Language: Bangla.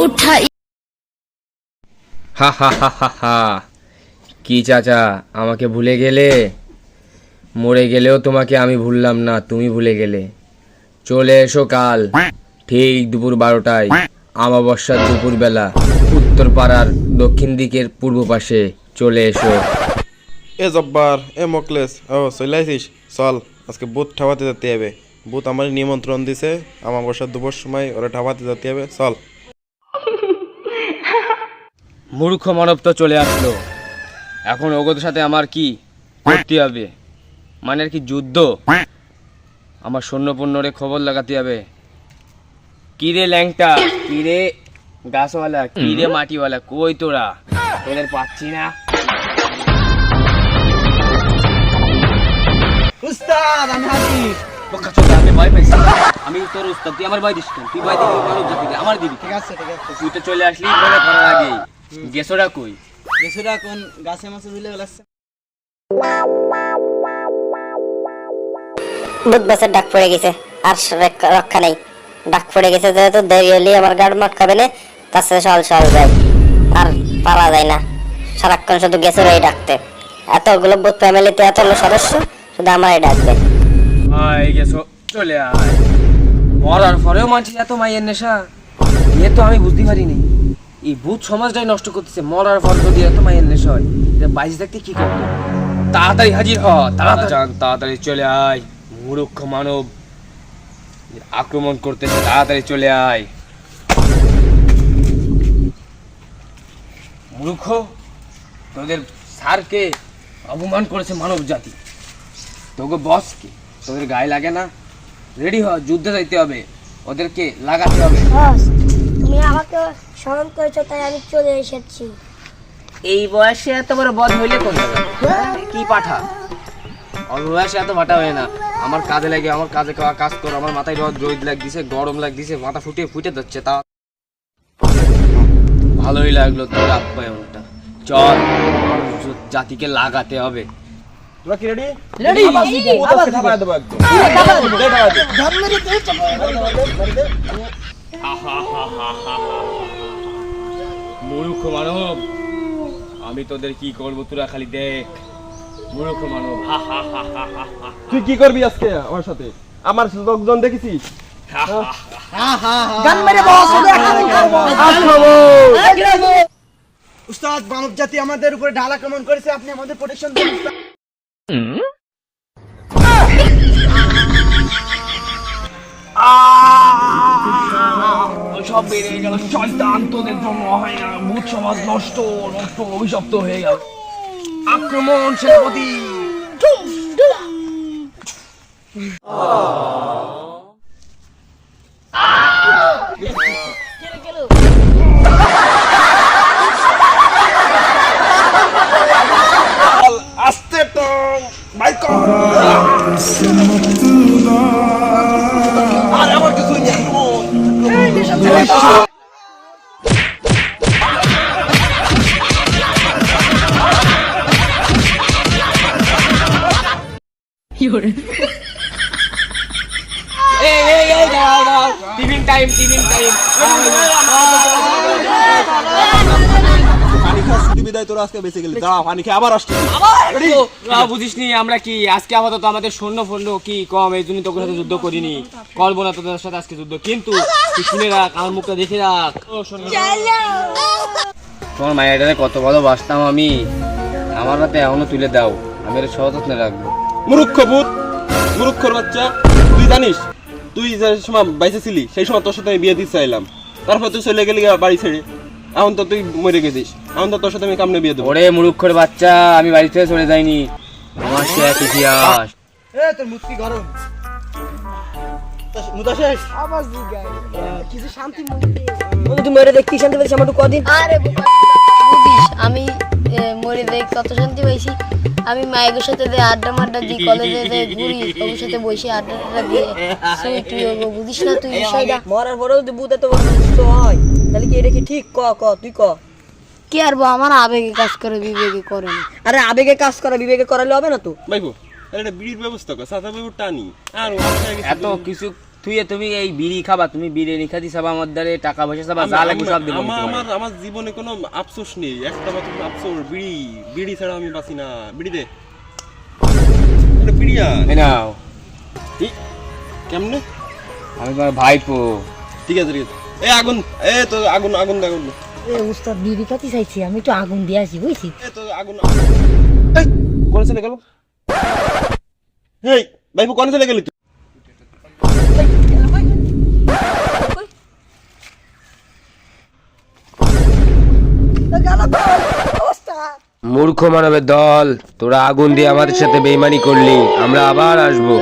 उठाई। হা হা হা হা হা কি চাচা আমাকে ভুলে গেলে? মরে গেলেও তোমাকে আমি ভুললাম না, তুমি ভুলে গেলে। চলে এসো কাল ঠিক দুপুর 12টায়, আমাবস্যার দুপুর বেলা, উত্তর পাড়ার দক্ষিণ দিকের পূর্ব পাশে চলে এসো। এ জব্বার, এ মকলেস, ও চলে আইসিস? চল আজকে বুথ ঠাওয়াতে যেতে হবে। বুথ আমার নিমন্ত্রণ দিছে, আমার বসার দুপুর সময় ওরা ঠাওয়াতে যেতে হবে। চল। মূর্খ মানব তো চলে আসলো, এখন ওগোদের সাথে আমার কি করতে হবে? মানে আর কি যুদ্ধ? আমার সৈন্যপণ্যরে খবর লাগাতে হবে। কিরে ল্যাংটা, কিরে গাছওয়ালা, কিরে মাটিওয়ালা, কই তোরা? তোদের পাচ্ছি না। উস্তাদ আমি হাজির। বকা চোদা, আমি ভয় পাইছি। আমি তোর উস্তাদ, তুই আমার ভয় দিস কেন? তুই ভয় দিবি মানব জাতিকে, আমার দিবি। ঠিক আছে ঠিক আছে। তুই তো চলে আসলি মনে করার আগেই। গেছোরা কই? গেছুরা কোন গাছে মাছে ঝুলে গেলাছে। বুধ বেচার ডাক পড়ে গেছে, আর রক্ষা নেই। ডাক পড়ে গেছে যেহেতু দেরি হলে আমার গাড় মটকাবে না, তার সাথে সহল সহল যায়, আর পালা যায় না। সারাক্ষণ শুধু গেছুরাই ডাকতে। এতগুলো বুধ ফ্যামিলিতে এতগুলো সদস্য, শুধু আমারই ডাকবে। আয় গেছো, চলে আয়। মরার পরেও মানছি এত মায়ের নেশা, এ তো আমি বুঝতে পারিনি। এই ভূত সমাজটাই নষ্ট করতেছে। মরার পর যদি এত মায়ের নেশা হয়, বাইশ থাকতে কি করবো? তাড়াতাড়ি হাজির হ, তাড়াতাড়ি চলে আয়। মূর্খ মানব আক্রমণ করতেছে, তাড়াতাড়ি চলে আয়। মূর্খ, তোদের স্যারকে অপমান করেছে মানব জাতি, তোকে বসকে তোদের গায়ে লাগে না? রেডি হ, যুদ্ধে যাইতে হবে, ওদেরকে লাগাতে হবে। বস, তুমি আমাকে স্মরণ করেছো তাই আমি চলে এসেছি। এই বয়সে এত বড় বদ হইলে কোন কি পাঠা? অল্প বয়সে এত পাঠা হয় না। আমার কাজে লাগে, আমার কাজে কাজ কর। আমার মাথায় রোদ লাগতেছে, গরম লাগতেছে, মাথা ফুটে যাচ্ছে। তা ভালোই লাগলো তোর আপ্যায়নটা। চল, জাতিকে লাগাতে হবে। তোরা কি রেডি? রেডি আজকে ঠাপায় দেবো একদম। মূর্খ মানব, আমি তোদের কি করবো তোরা খালি দেখ। মূর্খ মানব, হা হা হা হা হা হা। তুই কি করবি আজকে আমার সাথে? আমার লোকজন দেখেছিস? গান মেরে বস, উস্তাদ মানব জাতি আমাদের উপরে ঢাল আক্রমণ করেছে, আপনি আমাদের প্রোটেকশন দিন উস্তাদ। সব বেড়ে গেল, শয়তান তোদের জন্য হয় না। ভূত সমাজ নষ্ট নষ্ট অভিশপ্ত হয়ে গেল। আক্রমণ সেনাপতি। আস্তে তো বাইক কর। আর আমার কিছু নেই। Tiffin time, tiffin time. পানি খাওয়া ছুটি বিদায় তোরা আজকে বেঁচে গেলি। দাঁড়া, পানি খেয়ে আবার আসছি। বুঝিসনি আমরা কি আজকে আপাতত আমাদের সৈন্য ফন্য কি কম, এই জন্য তোদের সাথে যুদ্ধ করিনি। করবো না তোদের সাথে আজকে যুদ্ধ, কিন্তু তুই শুনে রাখ, আমার মুখটা দেখে রাখ। তোমার মায়ের কত ভালোবাসতাম আমি, আমার হাতে এখনো তুলে দাও, আমি এর সযত্নে রাখবো। মূর্খ ভূত, মূর্খর বাচ্চা, তুই জানিস তুই যে সময় বাইসে ছিলি সেই সময় তোর সাথে আমি বিয়ে দিতে চাইলাম, তারপর তুই চলে গেলি বাড়ি ছেড়ে। এখন তো তুই মরে গেছিস, এখন তো তোর সাথে আমি কামনে বিয়ে দেবো। ওরে মূর্খর বাচ্চা, আমি বাড়ি থেকে চলে যাইনি, আমার সে এক ইতিহাস। এ তোর মুখ কি গরম? মুদা শেষ আবার জিগাই কিছু শান্তি মনে তুই মরে দেখতে শান্তি পেয়েছিস আমার কদিন। আরে বুঝিস, আমি মরে দেখ কত শান্তি পাইছি। আমি মায়ের সাথে আড্ডা মাড্ডা দিই, কলেজে যাই ঘুরি, ওর সাথে বসে আড্ডা দিয়ে তুই বুঝিস না তুই বিষয়টা। মরার পরেও যদি বুধ এত সুস্থ হয় তাহলে কি এটা কি ঠিক? তুই ক। কি আর আমার আবেগে কাজ করে, বিবেকে করে না। আরে আবেগে কাজ করা বিবেকে করালে হবে না তো। ভাইবো, একটা বিড়ির ব্যবস্থা কর, সাদা বাবু টানি। আর এত কিছু তুমি এই বিড়ি খাবা, তুমি বিরিয়ানি খাতি চাবা, আমার দ্বারে টাকা পয়সা চাবা, যা লাগবে সব দেবো আমি তোমারে। আমার জীবনে কোনো আফসোস নেই, একটা মাত্র আফসোস বিড়ি, বিড়ি ছাড়া আমি বাঁচি না। বিড়ি দে, এটা বিড়ি আর এই নাও, কেমনে? আমি তোমার ভাইপো। ঠিক আছে ঠিক আছে। এই আগুন, এ তো আগুন আগুন দে, আগুন দে। এ উস্তাদ বিড়ি খাতি চাইছি, আমি তো আগুন দিয়ে আসি বুঝছি। এ তো আগুন, এই কোন চলে গেল? এই ভাইপো কোন চলে গেলি তুই? মূর্খ মানবের দল, তোরা আগুন দিয়ে আমাদের সাথে বেইমানি করলি, আমরা আবার আসবো।